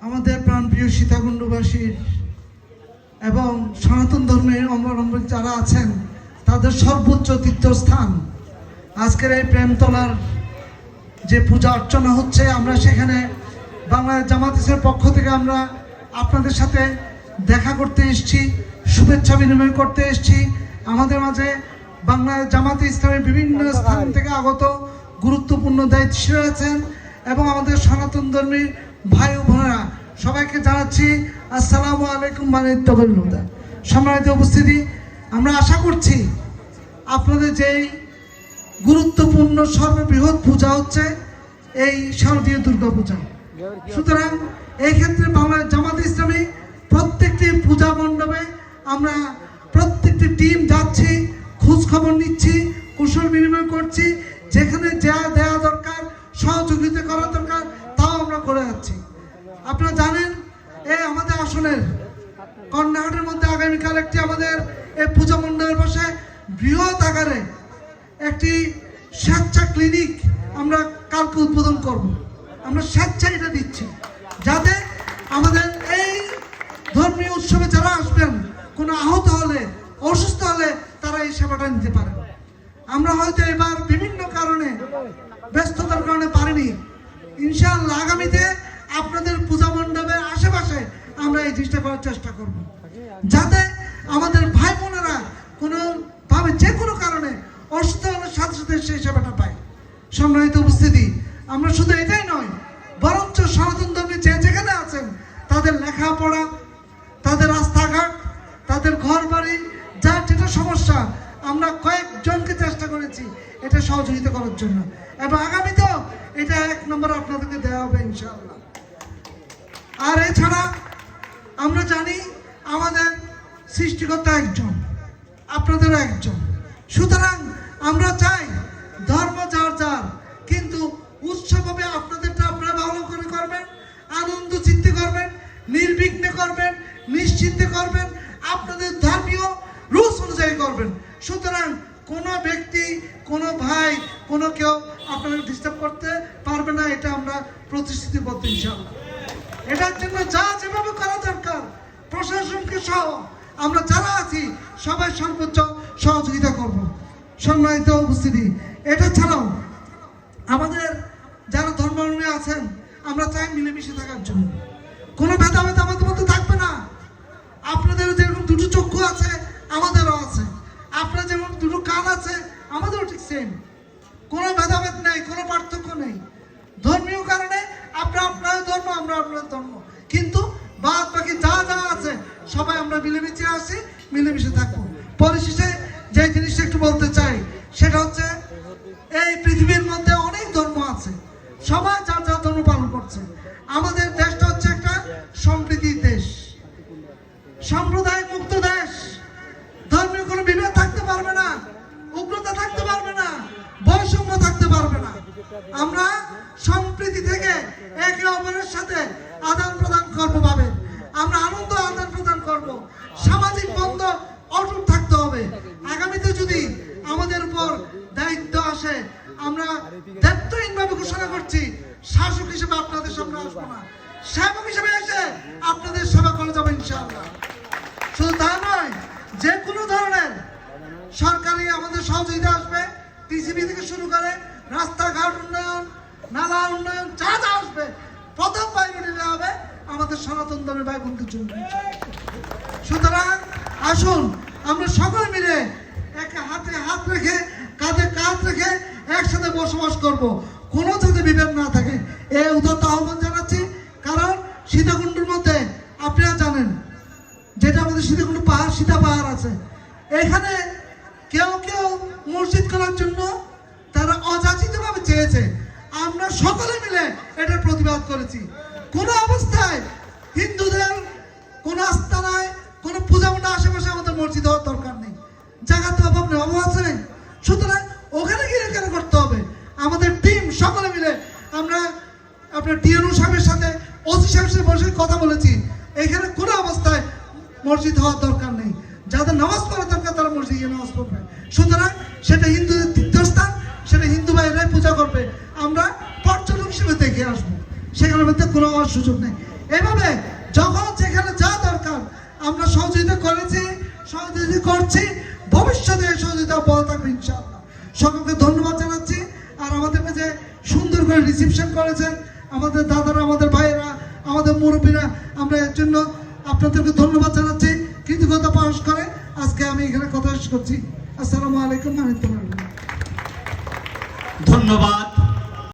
আমাদের প্রাণপ্রিয় সীতাকুণ্ডবাসীর এবং সনাতন ধর্মের অবলম্বী যারা আছেন তাদের সর্বোচ্চ তীর্থস্থান আজকের এই প্রেমতলার যে পূজা অর্চনা হচ্ছে, আমরা সেখানে বাংলাদেশ জামাত ইসলামের পক্ষ থেকে আমরা আপনাদের সাথে দেখা করতে এসেছি, শুভেচ্ছা বিনিময় করতে এসেছি। আমাদের মাঝে বাংলাদেশ জামাত ইসলামের বিভিন্ন স্থান থেকে আগত গুরুত্বপূর্ণ দায়িত্বশীল আছেন এবং আমাদের সনাতন ধর্মী ভাই ও বোনেরা সবাইকে জানাচ্ছি আসসালামু আলাইকুম মানিত্যবল্লুদা। সম্মানিত উপস্থিতি, আমরা আশা করছি আপনাদের যেই গুরুত্বপূর্ণ সর্ববৃহৎ পূজা হচ্ছে এই শারদীয় দুর্গা পূজা, সুতরাং এই ক্ষেত্রে বাংলাদেশ জামাত ইসলামী প্রত্যেকটি পূজা মণ্ডপে আমরা প্রত্যেকটি টিম যাচ্ছি, খোঁজ খবর নিচ্ছি, কুশল বিনিময় করছি, যেখানে যা দেওয়া দরকার সহযোগিতা করা দরকার তাও আমরা করে যাচ্ছি। আপনারা জানেন এই আমাদের আসনের কর্ণাঘাটের মধ্যে আগামীকাল একটি আমাদের এই পূজা মণ্ডপের পাশে বৃহৎ আকারে একটি স্বেচ্ছা ক্লিনিক আমরা কালকে উদ্বোধন করব। আমরা স্বেচ্ছা এটা দিচ্ছি যাতে আমাদের এই ধর্মীয় উৎসবে যারা আসবেন কোনো আহত হলে অসুস্থ হলে তারা এই সেবাটা নিতে পারেন। আমরা হয়তো এবার বিভিন্ন কারণে ব্যস্ততার কারণে পারিনি, ইনশাআল্লাহ আগামীতে আপনাদের পূজা মণ্ডপের আশেপাশে আমরা এই জিনিসটা করার চেষ্টা করব যাতে আমাদের ভাই বোনেরা কোনোভাবে যে কোনো কারণে অসুস্থ হওয়ার সাথে সাথে সেই সেবাটা পায়। সম্মানিত উপস্থিতি, আমরা শুধু এটাই নয়, বরঞ্চ সনাতন ধর্মী যে যেখানে আছেন তাদের লেখাপড়া, তাদের রাস্তাঘাট, তাদের ঘর বাড়ি, যার যেটা সমস্যা আমরা কয়েকজনকে চেষ্টা করেছি এটা সহযোগিতা করার জন্য এবং আগামীতেও এটা 1 নম্বর আপনাদেরকে দেওয়া হবে ইনশাআল্লাহ। আর এছাড়া আমরা জানি আমাদের সৃষ্টিকর্তা একজন, আপনাদেরও একজন, সুতরাং আমরা চাই ধর্ম যার যার, কিন্তু উৎসব হবে আপনাদেরটা আপনারা ভালো করে করবেন, আনন্দ চিত্তে করবেন, নির্বিঘ্নে করবেন, নিশ্চিন্তে করবেন, আপনাদের ধর্মীয় রুলস অনুযায়ী করবেন। সুতরাং কোনো ব্যক্তি, কোনো ভাই, কোনো কেউ আপনাদের ডিস্টার্ব করতে পারবে না, এটা আমরা প্রতিশ্রুতিবদ্ধ ইনশাআল্লাহ। এটার জন্য যা যেভাবে করা দরকার প্রশাসনকে সহ আমরা যারা আছি সবাই সর্বোচ্চ সহযোগিতা করব। সম্মানিত উপস্থিতি, এটা ছাড়াও আমাদের যারা ধর্মাবলম্বী আছেন আমরা চাই মিলেমিশে থাকার জন্য, কোনো ভেদাভেদ আমাদের মধ্যে থাকবে না। আপনাদেরও যেরকম দুটো চক্ষু আছে আমাদেরও আছে, আপনার যেমন দুটো কান আছে আমাদেরও ঠিক সেম, কোনো ভেদাভেদ নেই, কোনো পার্থক্য নেই। ধর্মীয় কারণে আপনার আপনার ধর্ম, আমরা আপনার ধর্ম, কিন্তু বাদ বাকি যা যা আছে সবাই আমরা মিলেমিশে আসি, মিলেমিশে থাকবো। পরিশেষে যে জিনিসটা একটু বলতে চাই সেটা হচ্ছে এই পৃথিবীর মধ্যে অনেক ধর্ম আছে, সবাই যার যার ধর্ম পালন করছে। আমাদের দেশটা হচ্ছে একটা সম্প্রীতির দেশ, সাম্প্রদায়িক মুক্ত দেশ। ধর্মীয় কোনো বিভেদ থাকতে পারবে না, উগ্রতা থাকতে পারবে না, বৈষম্য থাকতে পারবে না। আমরা সম্প্রীতি থেকে একে অপরের সাথে আদান প্রদান করবো পাবেন, আমরা আনন্দ আদান প্রদান করব। সামাজিক বন্ধ অটুট থাকতে হবে। আগামীতে যদি আমাদের উপর দায়িত্ব আসে আমরা দায়িত্বহীনভাবে ঘোষণা করছি, শাসক হিসেবে আপনাদের সামনে আসবো না, সেবক হিসেবে এসে আপনাদের সেবা করে যাবো ইনশাআল্লাহ। শুধু তা নয়, যে কোনো ধরনের সরকারি আমাদের সহযোগিতা আসবে, টিসিবি থেকে শুরু করে রাস্তাঘাট উন্নয়ন, নালা উন্নয়ন, যা যা আসবে প্রথম প্রায়োরিটি দেওয়া হবে আমাদের সনাতন ধর্মের ভাই বোনদের জন্য। সুতরাং আসুন আমরা সকলে মিলে একে হাতে হাত রেখে, কাঁধে কাঁধ রেখে একসাথে বসবাস করব, কোনো যাতে বিভেদ না থাকে এই উদাত্ত আহ্বান জানাচ্ছি। কারণ সীতাকুণ্ডের মধ্যে আপনারা জানেন যেটা আমাদের সীতাকুণ্ড পাহাড়, সীতা পাহাড় আছে, এখানে কেউ কেউ মসজিদ করার জন্য তারা অযাচিতভাবে চেয়েছে, আমরা সকলে মিলে এটার প্রতিবাদ করেছি। কোনো অবস্থায় হিন্দুদের কোনো আস্থানায় কোনো পূজা মণ্ডপ আশেপাশে আমাদের মসজিদ হওয়ার দরকার নেই, জায়গার তো অভাব নেই, অভাব আছে নেই। সুতরাং ওখানে গিয়ে কেন করতে হবে? আমাদের টিম সকলে মিলে আমরা আপনার ডিএনও সাহেবের সাথে, ওসি সাহেবের সাথে বসে কথা বলেছি, এখানে কোনো অবস্থায় মসজিদ হওয়ার দরকার নেই, যাদের নামাজ পড়ার দরকার তারা মসজিদে নামাজ পড়বে। সুতরাং সেটা হিন্দুদের তীর্থস্থান, সেটা হিন্দু ভাইরাই পূজা করবে, আমরা পর্যটক হিসেবে দেখে আসবো, সেখানের মধ্যে কোনো সুযোগ নেই। এভাবে যখন যেখানে যা দরকার আমরা সহযোগিতা করেছি, সহযোগিতা করছি, ভবিষ্যতে সহযোগিতা বলা থাকবে ইনশাআল্লাহ। সকলকে ধন্যবাদ জানাচ্ছি। আর আমাদেরকে যে সুন্দর করে রিসিপশন করেছেন আমাদের দাদারা, আমাদের ভাইয়েরা, আমাদের মুরব্বীরা, আমরা এর জন্য আপনাদেরকে ধন্যবাদ জানাচ্ছি। কৃতজ্ঞতা প্রকাশ করে আজকে আমি এখানে কথা শেষ করছি। আসসালামু আলাইকুম ওয়া রাহমাতুল্লাহ। ধন্যবাদ।